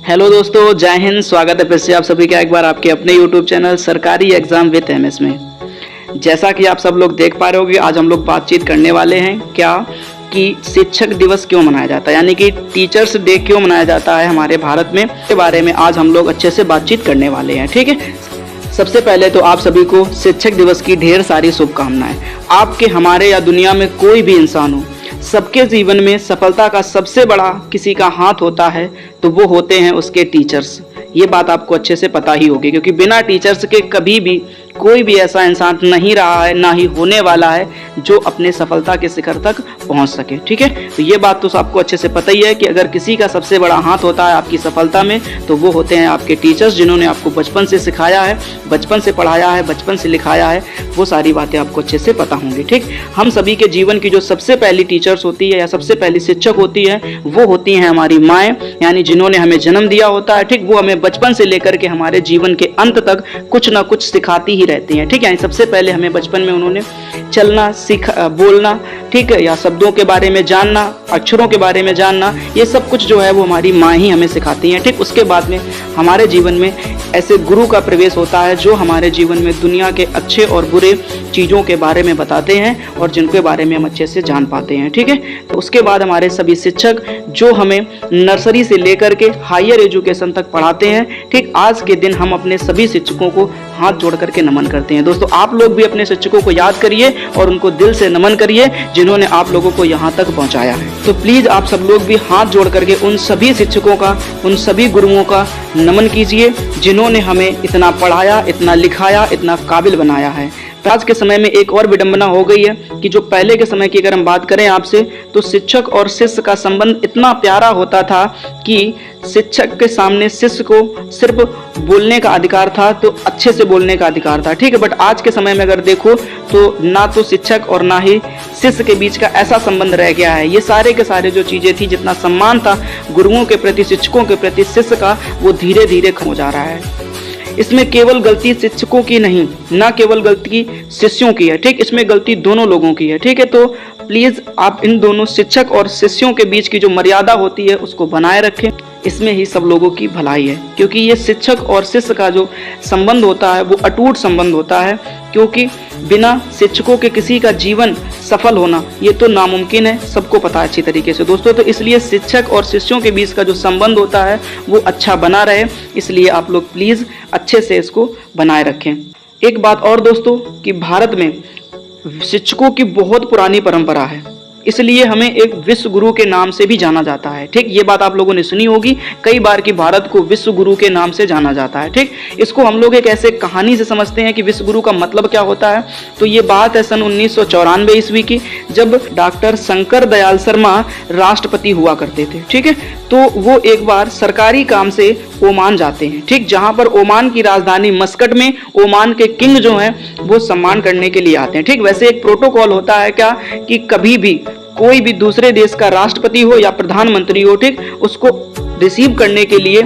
Hello दोस्तों, जय हिंद। स्वागत है फिर से आप सभी का एक बार आपके अपने यूट्यूब चैनल सरकारी एग्जाम विद एमएस में। जैसा कि आप सब लोग देख पा रहे होंगे, आज हम लोग बातचीत करने वाले हैं क्या कि शिक्षक दिवस क्यों मनाया जाता है, यानी कि टीचर्स डे क्यों मनाया जाता है हमारे भारत में, के बारे में आज हम लोग अच्छे से बातचीत करने वाले हैं। ठीक है, सबसे पहले तो आप सभी को शिक्षक दिवस की ढेर सारी शुभकामनाएं। आपके, हमारे या दुनिया में कोई भी इंसान हो, सबके जीवन में सफलता का सबसे बड़ा किसी का हाथ होता है तो वो होते हैं उसके टीचर्स। ये बात आपको अच्छे से पता ही होगी, क्योंकि बिना टीचर्स के कभी भी कोई भी ऐसा इंसान नहीं रहा है, ना ही होने वाला है जो अपने सफलता के शिखर तक पहुंच सके। ठीक है, तो ये बात तो आपको अच्छे से पता ही है कि अगर किसी का सबसे बड़ा हाथ होता है आपकी सफलता में तो वो होते हैं आपके टीचर्स, जिन्होंने आपको बचपन से सिखाया है, बचपन से पढ़ाया है, बचपन से लिखाया है। वो सारी बातें आपको अच्छे से पता होंगी। ठीक, हम सभी के जीवन की जो सबसे पहली टीचर्स होती है या सबसे पहली शिक्षक होती है वो होती हैं हमारी माएँ, यानी जिन्होंने हमें जन्म दिया होता है। ठीक, वो हमें बचपन से लेकर के हमारे जीवन के अंत तक कुछ ना कुछ सिखाती ही रहती हैं। ठीक है, सबसे पहले हमें बचपन में उन्होंने चलना, बोलना, ठीक है, या शब्दों के बारे में जानना, अक्षरों के बारे में जानना, ये सब कुछ जो है वो हमारी माँ ही हमें सिखाती हैं। ठीक, उसके बाद में हमारे जीवन में ऐसे गुरु का प्रवेश होता है जो हमारे जीवन में दुनिया के अच्छे और बुरे चीज़ों के बारे में बताते हैं और जिनके बारे में हम अच्छे से जान पाते हैं। ठीक है, तो उसके बाद हमारे सभी शिक्षक जो हमें नर्सरी से लेकर के हायर एजुकेशन तक पढ़ाते हैं। ठीक, आज के दिन हम अपने सभी शिक्षकों को हाथ जोड़ करके नमन करते हैं। दोस्तों, आप लोग भी अपने शिक्षकों को याद करिए और उनको दिल से नमन करिए जिन्होंने आप लोगों को यहाँ तक पहुँचाया है। तो प्लीज़ आप सब लोग भी हाथ जोड़ करके उन सभी शिक्षकों का, उन सभी गुरुओं का नमन कीजिए जिन्होंने हमें इतना पढ़ाया, इतना लिखाया, इतना काबिल बनाया है। आज के समय में एक और विडंबना हो गई है कि जो पहले के समय की अगर हम बात करें आपसे, तो शिक्षक और शिष्य का संबंध इतना प्यारा होता था कि शिक्षक के सामने शिष्य को सिर्फ बोलने का अधिकार था, तो अच्छे से बोलने का अधिकार था। ठीक है, बट आज के समय में अगर देखो तो ना तो शिक्षक और ना ही शिष्य के बीच का ऐसा संबंध रह गया है। ये सारे के सारे जो चीज़ें थी, जितना सम्मान था गुरुओं के प्रति, शिक्षकों के प्रति शिष्य का, वो धीरे धीरे खत्म हो जा रहा है। इसमें केवल गलती शिक्षकों की नहीं, ना केवल गलती शिष्यों की है। ठीक, इसमें गलती दोनों लोगों की है। ठीक है, तो प्लीज़ आप इन दोनों शिक्षक और शिष्यों के बीच की जो मर्यादा होती है उसको बनाए रखें। इसमें ही सब लोगों की भलाई है, क्योंकि ये शिक्षक और शिष्य का जो संबंध होता है वो अटूट संबंध होता है, क्योंकि बिना शिक्षकों के किसी का जीवन सफल होना ये तो नामुमकिन है, सबको पता है अच्छी तरीके से दोस्तों। तो इसलिए शिक्षक और शिष्यों के बीच का जो संबंध होता है वो अच्छा बना रहे, इसलिए आप लोग प्लीज़ अच्छे से इसको बनाए रखें। एक बात और दोस्तों कि भारत में शिक्षकों की बहुत पुरानी परंपरा है, इसलिए हमें एक विश्व गुरु के नाम से भी जाना जाता है। ठीक, ये बात आप लोगों ने सुनी होगी कई बार कि भारत को विश्व गुरु के नाम से जाना जाता है। ठीक, इसको हम लोग एक ऐसे कहानी से समझते हैं कि विश्व गुरु का मतलब क्या होता है। तो ये बात है सन 1994 ईस्वी की, जब डॉक्टर शंकर दयाल शर्मा राष्ट्रपति हुआ करते थे। ठीक है, तो वो एक बार सरकारी काम से ओमान जाते हैं। ठीक, जहाँ पर ओमान की राजधानी मस्कट में ओमान के किंग जो हैं वो सम्मान करने के लिए आते हैं। ठीक, वैसे एक प्रोटोकॉल होता है क्या कि कभी भी कोई भी दूसरे देश का राष्ट्रपति हो या प्रधानमंत्री हो, ठीक, उसको रिसीव करने के लिए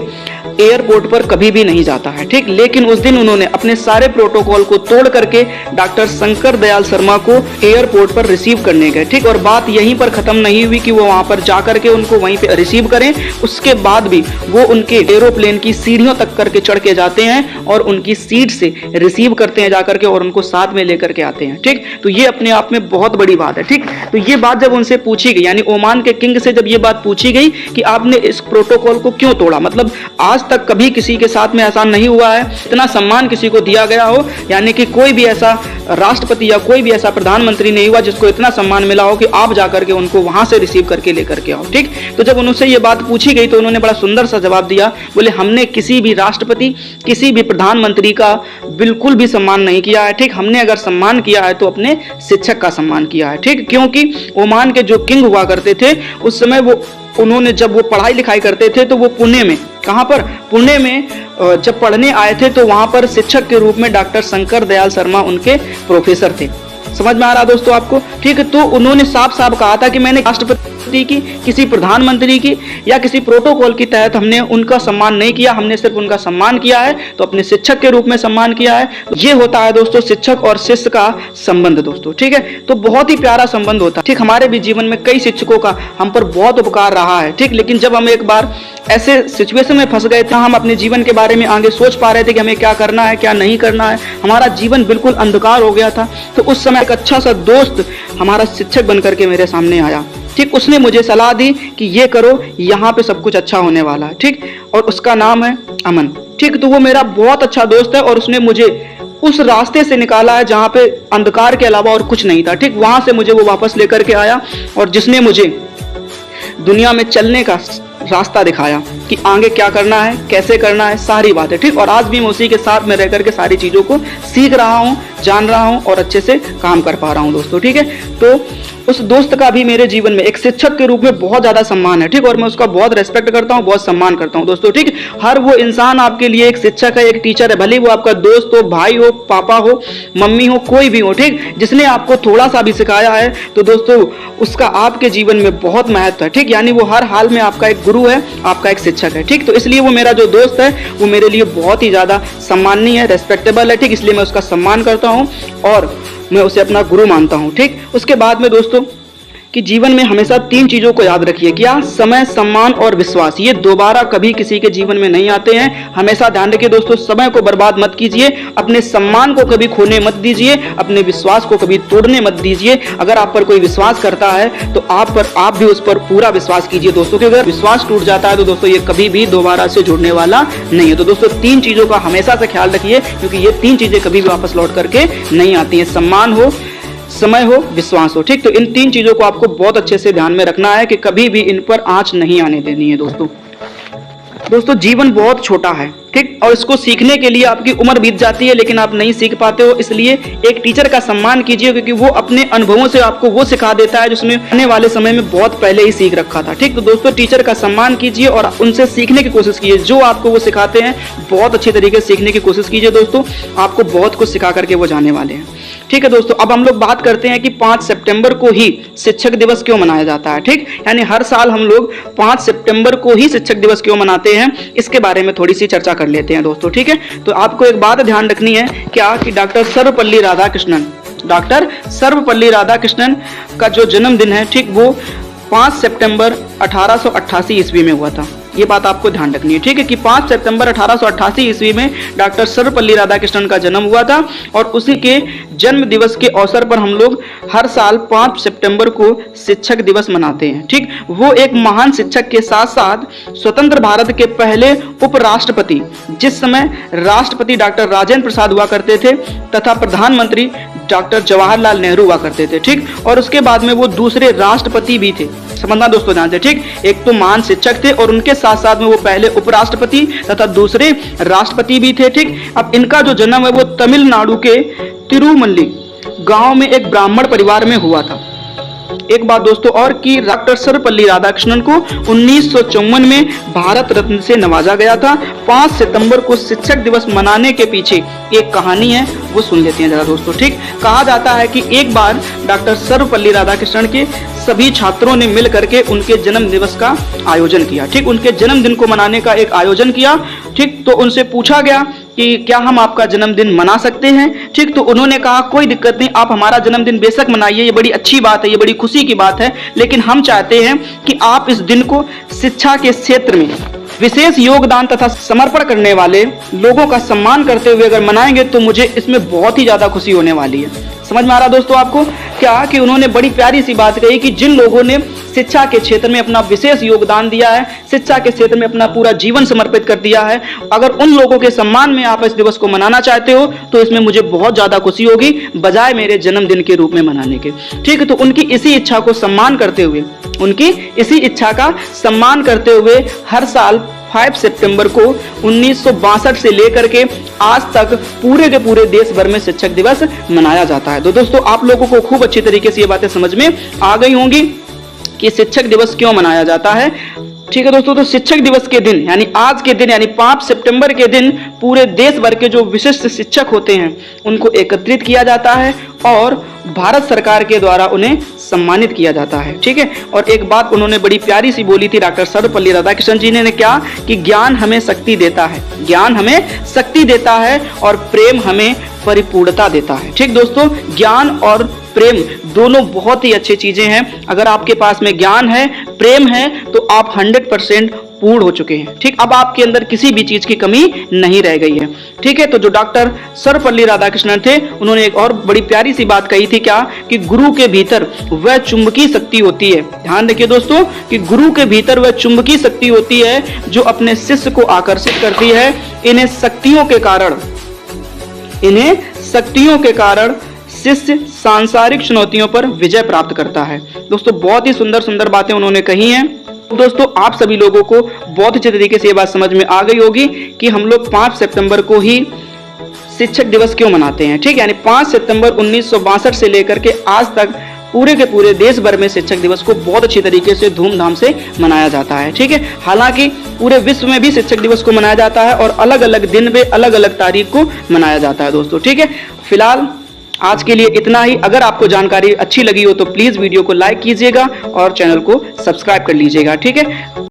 एयरपोर्ट पर कभी भी नहीं जाता है। ठीक, लेकिन उस दिन उन्होंने अपने सारे प्रोटोकॉल को तोड़ करके डॉक्टर शंकर दयाल शर्मा को एयरपोर्ट पर रिसीव करने गए। ठीक, और बात यहीं पर खत्म नहीं हुई कि वो वहां पर जा करके उनको वहीं पे रिसीव करें, उसके बाद भी वो उनके एरोप्लेन की सीढ़ियों तक करके चढ़ के जाते हैं और उनकी सीट से रिसीव करते हैं जाकर के और उनको साथ में लेकर के आते हैं। ठीक, तो ये अपने आप में बहुत बड़ी बात है। ठीक, तो ये बात जब उनसे पूछी गई, यानी ओमान के किंग से जब ये बात पूछी गई कि आपने इस प्रोटोकॉल को क्यों तोड़ा, मतलब आज तक कभी किसी के साथ में ऐसा नहीं हुआ है, इतना सम्मान किसी को दिया गया हो, यानी कि कोई भी ऐसा राष्ट्रपति या कोई भी ऐसा प्रधानमंत्री नहीं हुआ जिसको इतना सम्मान मिला हो कि आप जाकर के उनको वहां से रिसीव करके लेकर के आओ। ठीक, तो जब उनसे ये बात पूछी गई तो उन्होंने बड़ा सुंदर सा जवाब दिया, बोले हमने किसी भी राष्ट्रपति, किसी भी प्रधानमंत्री का बिल्कुल भी सम्मान नहीं किया है। ठीक, हमने अगर सम्मान किया है तो अपने शिक्षक का सम्मान किया है। ठीक, क्योंकि ओमान के जो किंग हुआ करते थे उस समय उन्होंने जब वो पढ़ाई लिखाई करते थे तो वो पुणे में, कहाँ पर, पुणे में जब पढ़ने आए थे तो वहाँ पर शिक्षक के रूप में डॉक्टर शंकर दयाल शर्मा उनके प्रोफेसर थे। समझ में आ रहा दोस्तों आपको? ठीक है, तो उन्होंने साफ साफ कहा था कि मैंने राष्ट्रपति की, किसी प्रधानमंत्री की या किसी प्रोटोकॉल के तहत हमने उनका सम्मान नहीं किया, हमने सिर्फ उनका सम्मान किया है, तो अपने शिक्षक के रूप में सम्मान किया है। तो ये होता है दोस्तों शिक्षक और शिष्य का संबंध दोस्तों। ठीक है, तो बहुत ही प्यारा संबंध होता है। ठीक, हमारे भी जीवन में कई शिक्षकों का हम पर बहुत उपकार रहा है। ठीक, लेकिन जब हम एक बार ऐसे सिचुएशन में फंस गए थे, हम अपने जीवन के बारे में आगे सोच पा रहे थे कि हमें क्या करना है क्या नहीं करना है, हमारा जीवन बिल्कुल अंधकार हो गया था, तो उस समय एक अच्छा सा दोस्त हमारा शिक्षक बनकर के मेरे सामने आया। ठीक, उसने मुझे सलाह दी कि ये करो, यहाँ पे सब कुछ अच्छा होने वाला है। ठीक, और उसका नाम है अमन। ठीक, तो वो मेरा बहुत अच्छा दोस्त है और उसने मुझे उस रास्ते से निकाला है जहाँ पे अंधकार के अलावा और कुछ नहीं था। ठीक, वहां से मुझे वो वापस लेकर के आया और जिसने मुझे दुनिया में चलने का रास्ता दिखाया कि आगे क्या करना है, कैसे करना है, सारी बातें। ठीक, और आज भी मैं उसी के साथ में रह करके सारी चीज़ों को सीख रहा हूँ, जान रहा हूँ और अच्छे से काम कर पा रहा हूँ दोस्तों। ठीक है, तो उस दोस्त का भी मेरे जीवन में एक शिक्षक के रूप में बहुत ज़्यादा सम्मान है। ठीक, और मैं उसका बहुत रेस्पेक्ट करता हूँ, बहुत सम्मान करता हूँ दोस्तों। ठीक, हर वो इंसान आपके लिए एक शिक्षक है, एक टीचर है, भले वो आपका दोस्त हो, भाई हो, पापा हो, मम्मी हो, कोई भी हो। ठीक, जिसने आपको थोड़ा सा भी सिखाया है तो दोस्तों उसका आपके जीवन में बहुत महत्व है। ठीक, यानी वो हर हाल में आपका एक गुरु है, आपका एक शिक्षक है। ठीक, तो इसलिए वो मेरा जो दोस्त है वो मेरे लिए बहुत ही ज़्यादा सम्माननीय है, रेस्पेक्टेबल है। ठीक, इसलिए मैं उसका सम्मान करता हूँ और मैं उसे अपना गुरु मानता हूँ। ठीक, उसके बाद में दोस्तों कि जीवन में हमेशा 3 चीज़ों को याद रखिए। क्या? समय, सम्मान और विश्वास। ये दोबारा कभी किसी के जीवन में नहीं आते हैं। हमेशा ध्यान रखिए दोस्तों, समय को बर्बाद मत कीजिए, अपने सम्मान को कभी खोने मत दीजिए, अपने विश्वास को कभी तोड़ने मत दीजिए। अगर आप पर कोई विश्वास करता है तो आप भी उस पर पूरा विश्वास कीजिए दोस्तों, क्योंकि अगर विश्वास टूट जाता है तो दोस्तों ये कभी भी दोबारा से जुड़ने वाला नहीं है। तो दोस्तों 3 चीज़ों का हमेशा से ख्याल रखिए, क्योंकि ये 3 चीज़ें कभी भी वापस लौट करके नहीं आती हैं। सम्मान हो, समय हो, विश्वास हो। ठीक, तो इन 3 चीजों को आपको बहुत अच्छे से ध्यान में रखना है कि कभी भी इन पर आंच नहीं आने देनी है दोस्तों जीवन बहुत छोटा है। ठीक, और इसको सीखने के लिए आपकी उम्र बीत जाती है लेकिन आप नहीं सीख पाते हो। इसलिए एक टीचर का सम्मान कीजिए, क्योंकि वो अपने अनुभवों से आपको वो सिखा देता है जिसने आने वाले समय में बहुत पहले ही सीख रखा था। ठीक, तो दोस्तों टीचर का सम्मान कीजिए और उनसे सीखने की कोशिश कीजिए। जो आपको वो सिखाते हैं बहुत अच्छी तरीके से सीखने की कोशिश कीजिए दोस्तों, आपको बहुत कुछ सिखा करके वो जाने वाले हैं। ठीक है दोस्तों, अब हम लोग बात करते हैं कि 5 सितंबर को ही शिक्षक दिवस क्यों मनाया जाता है। ठीक, यानी हर साल हम लोग 5 सितंबर को ही शिक्षक दिवस क्यों मनाते हैं, इसके बारे में थोड़ी सी चर्चा कर लेते हैं दोस्तों। ठीक है, तो आपको एक बात ध्यान रखनी है, क्या कि डॉक्टर सर्वपल्ली राधाकृष्णन का जो जन्मदिन है, ठीक, वो 5 सितंबर 1888 ईस्वी में हुआ था। ये बात आपको ध्यान रखनी है। ठीक है, कि 5 सितंबर 1888 ईस्वी में डॉक्टर सर्वपल्ली राधाकृष्णन का जन्म हुआ था और उसी के जन्म दिवस के अवसर पर हम लोग हर साल 5 सितंबर को शिक्षक दिवस मनाते हैं। ठीक, वो एक महान शिक्षक के साथ साथ स्वतंत्र भारत के पहले उपराष्ट्रपति, जिस समय राष्ट्रपति डॉक्टर राजेंद्र प्रसाद हुआ करते थे तथा प्रधानमंत्री डॉक्टर जवाहरलाल नेहरू हुआ करते थे। ठीक, और उसके बाद में वो दूसरे राष्ट्रपति भी थे। समझना दोस्तों ध्यान से। ठीक, एक तो महान शिक्षक थे और उनके साथ साथ में वो पहले उपराष्ट्रपति तथा दूसरे राष्ट्रपति भी थे। ठीक, अब इनका जो जन्म है वो तमिलनाडु के तिरुमल्ली गांव में एक ब्राह्मण परिवार में हुआ था। एक बात दोस्तों और कि डॉक्टर सर्वपल्ली राधाकृष्णन को 1954 में भारत रत्न से नवाजा गया था। 5 सितंबर को शिक्षक दिवस मनाने के पीछे एक कहानी है, वो सुन लेते हैं जरा दोस्तों। ठीक, कहा जाता है कि एक बार डॉक्टर सर्वपल्ली राधाकृष्णन के सभी छात्रों ने मिल करके उनके जन्म दिवस का आयोजन किया। ठीक, उनके जन्मदिन को मनाने का एक आयोजन किया। ठीक, तो उनसे पूछा गया कि क्या हम आपका जन्मदिन मना सकते हैं। ठीक, तो उन्होंने कहा कोई दिक्कत नहीं, आप हमारा जन्मदिन बेशक मनाइए, ये बड़ी अच्छी बात है, ये बड़ी खुशी की बात है, लेकिन हम चाहते हैं कि आप इस दिन को शिक्षा के क्षेत्र में विशेष योगदान तथा समर्पण करने वाले लोगों का सम्मान करते हुए अगर मनाएंगे तो मुझे इसमें बहुत ही ज्यादा खुशी होने वाली है। समझ में आ रहा दोस्तों आपको? क्या कि उन्होंने बड़ी प्यारी सी बात कही कि जिन लोगों ने शिक्षा के क्षेत्र में अपना विशेष योगदान दिया है, शिक्षा के क्षेत्र में अपना पूरा जीवन समर्पित कर दिया है, अगर उन लोगों के सम्मान में आप इस दिवस को मनाना चाहते हो तो इसमें मुझे बहुत ज्यादा खुशी होगी, बजाय मेरे जन्मदिन के रूप में मनाने के। ठीक है, तो उनकी इसी इच्छा को सम्मान करते हुए, उनकी इसी इच्छा का सम्मान करते हुए हर साल 5 सितंबर को 1962 से लेकर के आज तक पूरे के पूरे देश भर में शिक्षक दिवस मनाया जाता है। तो दोस्तों आप लोगों को खूब अच्छी तरीके से ये बातें समझ में आ गई होंगी कि शिक्षक दिवस क्यों मनाया जाता है। ठीक है दोस्तों, तो शिक्षक दिवस के दिन यानी आज के दिन यानी 5 सितंबर के दिन पूरे देश भर के जो विशिष्ट शिक्षक होते हैं उनको एकत्रित किया जाता है और भारत सरकार के द्वारा उन्हें सम्मानित किया जाता है। ठीक है, और एक बात उन्होंने बड़ी प्यारी सी बोली थी डॉक्टर सर्वपल्ली राधाकृष्णन जी ने क्या कि ज्ञान हमें शक्ति देता है, ज्ञान हमें शक्ति देता है और प्रेम हमें परिपूर्णता देता है। ठीक दोस्तों, ज्ञान और प्रेम दोनों बहुत ही अच्छी चीजें हैं। अगर आपके पास में ज्ञान है, प्रेम है, तो आप 100% पूर्ण हो चुके हैं। ठीक, अब आपके अंदर किसी भी चीज की कमी नहीं रह गई है। ठीक है, तो जो डॉक्टर सर्वपल्ली राधाकृष्णन थे उन्होंने एक और बड़ी प्यारी सी बात कही थी क्या कि गुरु के भीतर वह चुंबकीय शक्ति होती है। ध्यान रखिए दोस्तों कि गुरु के भीतर वह चुंबकीय शक्ति होती है जो अपने शिष्य को आकर्षित करती है। इन्हें शक्तियों के कारण शिष्य सांसारिक चुनौतियों पर विजय प्राप्त करता है। दोस्तों बहुत ही सुंदर सुंदर बातें उन्होंने कही हैं। दोस्तों आप सभी लोगों को बहुत अच्छे तरीके से ये बात समझ में आ गई होगी कि हम लोग 5 सितंबर को ही शिक्षक दिवस क्यों मनाते हैं। ठीक, यानी 5 सितंबर 1962 से लेकर के आज तक पूरे के पूरे देश भर में शिक्षक दिवस को बहुत अच्छी तरीके से धूमधाम से मनाया जाता है। ठीक है, हालांकि पूरे विश्व में भी शिक्षक दिवस को मनाया जाता है और अलग अलग दिन पे अलग अलग तारीख को मनाया जाता है दोस्तों। ठीक है, फिलहाल आज के लिए इतना ही। अगर आपको जानकारी अच्छी लगी हो तो प्लीज वीडियो को लाइक कीजिएगा और चैनल को सब्सक्राइब कर लीजिएगा। ठीक है।